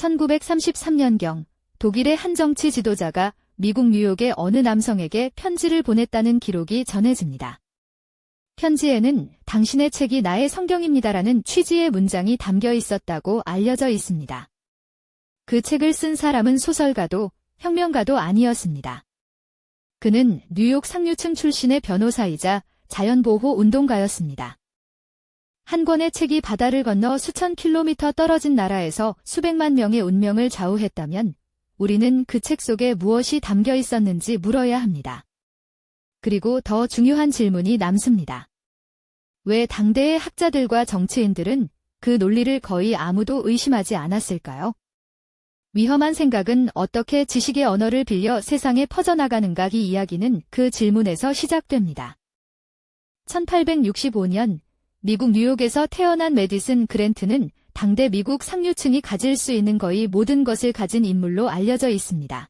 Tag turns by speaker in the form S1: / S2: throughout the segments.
S1: 1933년경 독일의 한 정치 지도자가 미국 뉴욕의 어느 남성에게 편지를 보냈다는 기록이 전해집니다. 편지에는 당신의 책이 나의 성경입니다라는 취지의 문장이 담겨 있었다고 알려져 있습니다. 그 책을 쓴 사람은 소설가도 혁명가도 아니었습니다. 그는 뉴욕 상류층 출신의 변호사이자 자연보호 운동가였습니다. 한 권의 책이 바다를 건너 수천 킬로미터 떨어진 나라에서 수백만 명의 운명을 좌우했다면 우리는 그 책 속에 무엇이 담겨 있었는지 물어야 합니다. 그리고 더 중요한 질문이 남습니다. 왜 당대의 학자들과 정치인들은 그 논리를 거의 아무도 의심하지 않았을까요? 위험한 생각은 어떻게 지식의 언어를 빌려 세상에 퍼져나가는가? 이 이야기는 그 질문에서 시작됩니다. 1865년 미국 뉴욕에서 태어난 메디슨 그랜트는 당대 미국 상류층이 가질 수 있는 거의 모든 것을 가진 인물로 알려져 있습니다.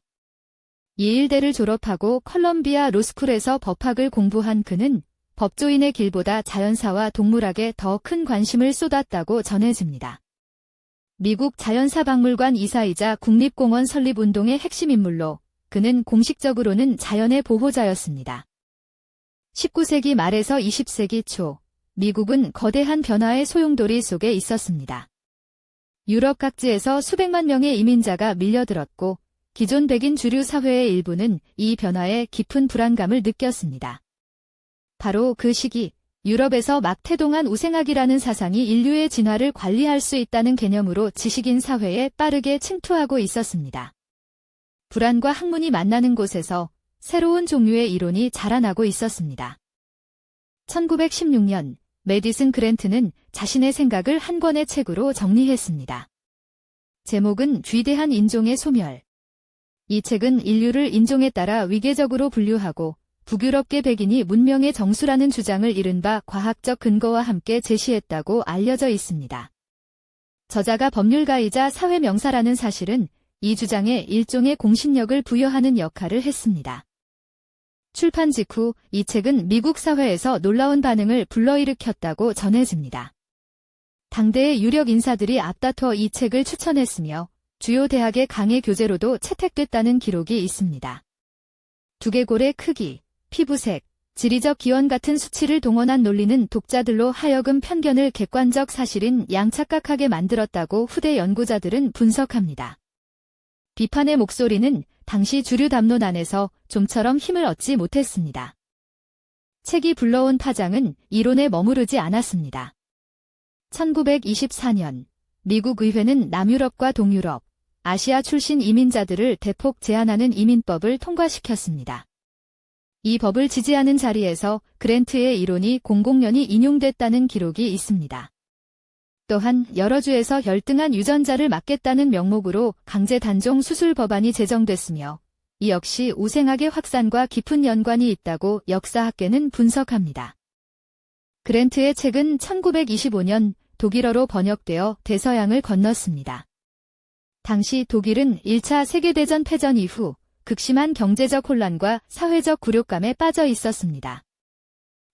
S1: 예일대를 졸업하고 컬럼비아 로스쿨에서 법학을 공부한 그는 법조인의 길보다 자연사와 동물학에 더 큰 관심을 쏟았다고 전해집니다. 미국 자연사박물관 이사이자 국립공원 설립운동의 핵심 인물로 그는 공식적으로는 자연의 보호자였습니다. 19세기 말에서 20세기 초 미국은 거대한 변화의 소용돌이 속에 있었습니다. 유럽 각지에서 수백만 명의 이민자가 밀려들었고 기존 백인 주류 사회의 일부는 이 변화에 깊은 불안감을 느꼈습니다. 바로 그 시기 유럽에서 막 태동한 우생학이라는 사상이 인류의 진화를 관리할 수 있다는 개념으로 지식인 사회에 빠르게 침투하고 있었습니다. 불안과 학문이 만나는 곳에서 새로운 종류의 이론이 자라나고 있었습니다. 1916년 메디슨 그랜트는 자신의 생각을 한 권의 책으로 정리했습니다. 제목은 위대한 인종의 소멸. 이 책은 인류를 인종에 따라 위계적으로 분류하고 북유럽계 백인이 문명의 정수라는 주장을 이른바 과학적 근거와 함께 제시했다고 알려져 있습니다. 저자가 법률가이자 사회명사라는 사실은 이 주장에 일종의 공신력을 부여하는 역할을 했습니다. 출판 직후 이 책은 미국 사회에서 놀라운 반응을 불러일으켰다고 전해집니다. 당대의 유력 인사들이 앞다퉈 이 책을 추천했으며 주요 대학의 강의 교재로도 채택됐다는 기록이 있습니다. 두개골의 크기, 피부색, 지리적 기원 같은 수치를 동원한 논리는 독자들로 하여금 편견을 객관적 사실인 양착각하게 만들었다고 후대 연구자들은 분석합니다. 비판의 목소리는 당시 주류 담론 안에서 좀처럼 힘을 얻지 못했습니다. 책이 불러온 파장은 이론에 머무르지 않았습니다. 1924년 미국 의회는 남유럽과 동유럽, 아시아 출신 이민자들을 대폭 제한하는 이민법을 통과시켰습니다. 이 법을 지지하는 자리에서 그랜트의 이론이 공공연히 인용됐다는 기록이 있습니다. 또한 여러 주에서 열등한 유전자를 막겠다는 명목으로 강제 단종 수술 법안이 제정됐으며 이 역시 우생학의 확산과 깊은 연관이 있다고 역사학계는 분석합니다. 그랜트의 책은 1925년 독일어로 번역되어 대서양을 건넜습니다. 당시 독일은 1차 세계대전 패전 이후 극심한 경제적 혼란과 사회적 굴욕감에 빠져 있었습니다.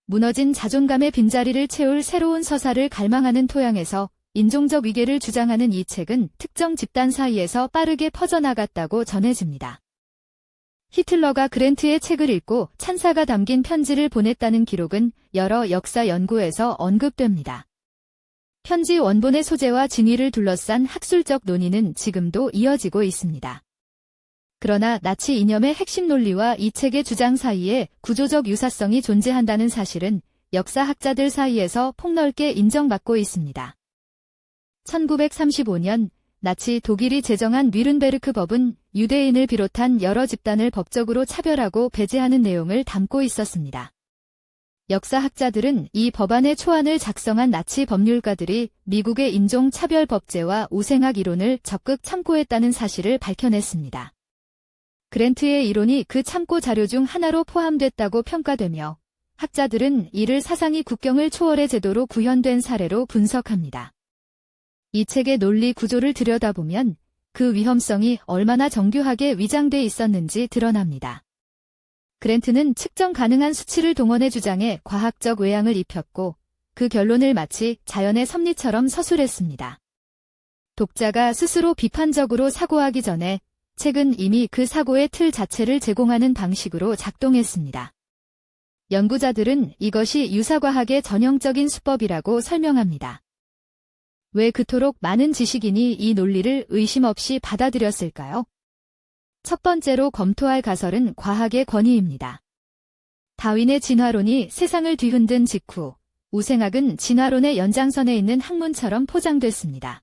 S1: 무너진 자존감의 빈자리를 채울 새로운 서사를 갈망하는 토양에서 인종적 위계를 주장하는 이 책은 특정 집단 사이에서 빠르게 퍼져나갔다고 전해집니다. 히틀러가 그랜트의 책을 읽고 찬사가 담긴 편지를 보냈다는 기록은 여러 역사 연구에서 언급됩니다. 편지 원본의 소재와 진위를 둘러싼 학술적 논의는 지금도 이어지고 있습니다. 그러나 나치 이념의 핵심 논리와 이 책의 주장 사이에 구조적 유사성이 존재한다는 사실은 역사학자들 사이에서 폭넓게 인정받고 있습니다. 1935년 나치 독일이 제정한 뉘른베르크 법은 유대인을 비롯한 여러 집단을 법적으로 차별하고 배제하는 내용을 담고 있었습니다. 역사학자들은 이 법안의 초안을 작성한 나치 법률가들이 미국의 인종차별법제와 우생학 이론을 적극 참고했다는 사실을 밝혀냈습니다. 그랜트의 이론이 그 참고 자료 중 하나로 포함됐다고 평가되며 학자들은 이를 사상이 국경을 초월해 제도로 구현된 사례로 분석합니다. 이 책의 논리 구조를 들여다보면 그 위험성이 얼마나 정교하게 위장돼 있었는지 드러납니다. 그랜트는 측정 가능한 수치를 동원해 주장에 과학적 외양을 입혔고 그 결론을 마치 자연의 섭리처럼 서술했습니다. 독자가 스스로 비판적으로 사고하기 전에 책은 이미 그 사고의 틀 자체를 제공하는 방식으로 작동했습니다. 연구자들은 이것이 유사과학의 전형적인 수법이라고 설명합니다. 왜 그토록 많은 지식인이 이 논리를 의심 없이 받아들였을까요? 첫 번째로 검토할 가설은 과학의 권위입니다. 다윈의 진화론이 세상을 뒤흔든 직후 우생학은 진화론의 연장선에 있는 학문처럼 포장됐습니다.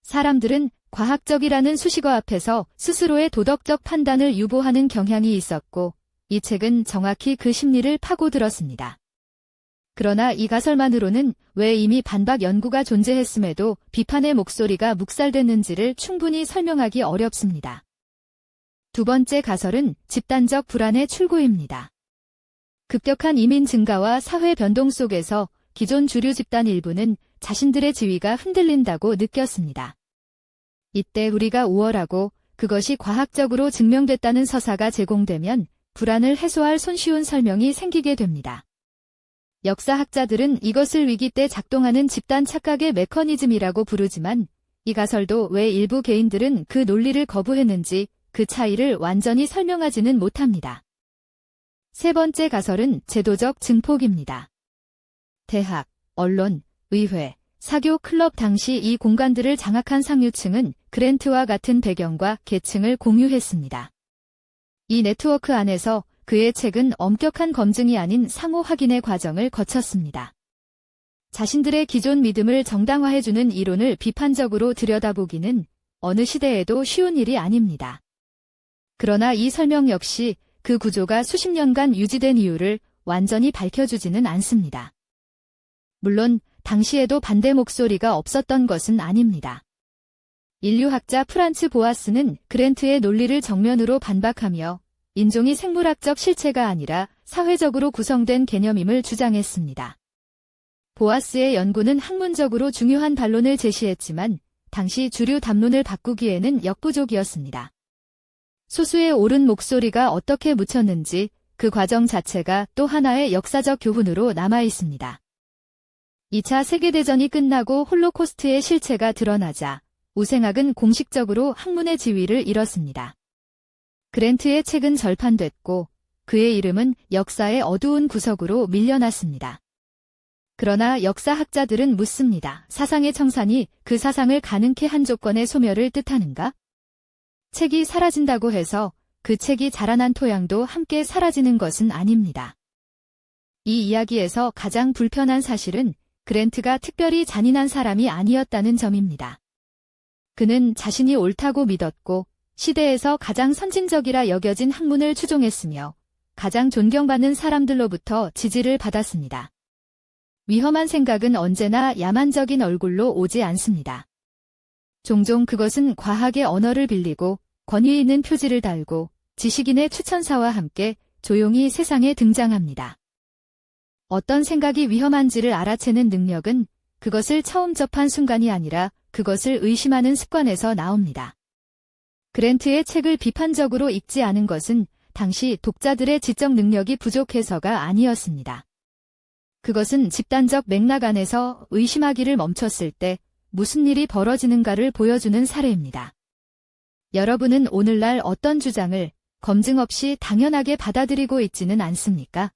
S1: 사람들은 과학적이라는 수식어 앞에서 스스로의 도덕적 판단을 유보하는 경향이 있었고 이 책은 정확히 그 심리를 파고들었습니다. 그러나 이 가설만으로는 왜 이미 반박 연구가 존재했음에도 비판의 목소리가 묵살됐는지를 충분히 설명하기 어렵습니다. 두 번째 가설은 집단적 불안의 출구입니다. 급격한 이민 증가와 사회 변동 속에서 기존 주류 집단 일부는 자신들의 지위가 흔들린다고 느꼈습니다. 이때 우리가 우월하고 그것이 과학적으로 증명됐다는 서사가 제공되면 불안을 해소할 손쉬운 설명이 생기게 됩니다. 역사학자들은 이것을 위기 때 작동하는 집단 착각의 메커니즘이라고 부르지만 이 가설도 왜 일부 개인들은 그 논리를 거부했는지 그 차이를 완전히 설명하지는 못합니다. 세 번째 가설은 제도적 증폭입니다. 대학, 언론, 의회, 사교 클럽 당시 이 공간들을 장악한 상류층은 그랜트와 같은 배경과 계층을 공유했습니다. 이 네트워크 안에서 그의 책은 엄격한 검증이 아닌 상호 확인의 과정을 거쳤습니다. 자신들의 기존 믿음을 정당화해주는 이론을 비판적으로 들여다보기는 어느 시대에도 쉬운 일이 아닙니다. 그러나 이 설명 역시 그 구조가 수십 년간 유지된 이유를 완전히 밝혀주지는 않습니다. 물론 당시에도 반대 목소리가 없었던 것은 아닙니다. 인류학자 프란츠 보아스는 그랜트의 논리를 정면으로 반박하며 인종이 생물학적 실체가 아니라 사회적으로 구성된 개념임을 주장했습니다. 보아스의 연구는 학문적으로 중요한 반론을 제시했지만 당시 주류 담론을 바꾸기에는 역부족이었습니다. 소수의 옳은 목소리가 어떻게 묻혔는지 그 과정 자체가 또 하나의 역사적 교훈으로 남아 있습니다. 2차 세계대전이 끝나고 홀로코스트의 실체가 드러나자 우생학은 공식적으로 학문의 지위를 잃었습니다. 그랜트의 책은 절판됐고 그의 이름은 역사의 어두운 구석으로 밀려났습니다. 그러나 역사학자들은 묻습니다. 사상의 청산이 그 사상을 가능케 한 조건의 소멸을 뜻하는가? 책이 사라진다고 해서 그 책이 자라난 토양도 함께 사라지는 것은 아닙니다. 이 이야기에서 가장 불편한 사실은 그랜트가 특별히 잔인한 사람이 아니었다는 점입니다. 그는 자신이 옳다고 믿었고 시대에서 가장 선진적이라 여겨진 학문을 추종했으며 가장 존경받는 사람들로부터 지지를 받았습니다. 위험한 생각은 언제나 야만적인 얼굴로 오지 않습니다. 종종 그것은 과학의 언어를 빌리고 권위 있는 표지를 달고 지식인의 추천사와 함께 조용히 세상에 등장합니다. 어떤 생각이 위험한지를 알아채는 능력은 그것을 처음 접한 순간이 아니라 그것을 의심하는 습관에서 나옵니다. 그랜트의 책을 비판적으로 읽지 않은 것은 당시 독자들의 지적 능력이 부족해서가 아니었습니다. 그것은 집단적 맥락 안에서 의심하기를 멈췄을 때 무슨 일이 벌어지는가를 보여주는 사례입니다. 여러분은 오늘날 어떤 주장을 검증 없이 당연하게 받아들이고 있지는 않습니까?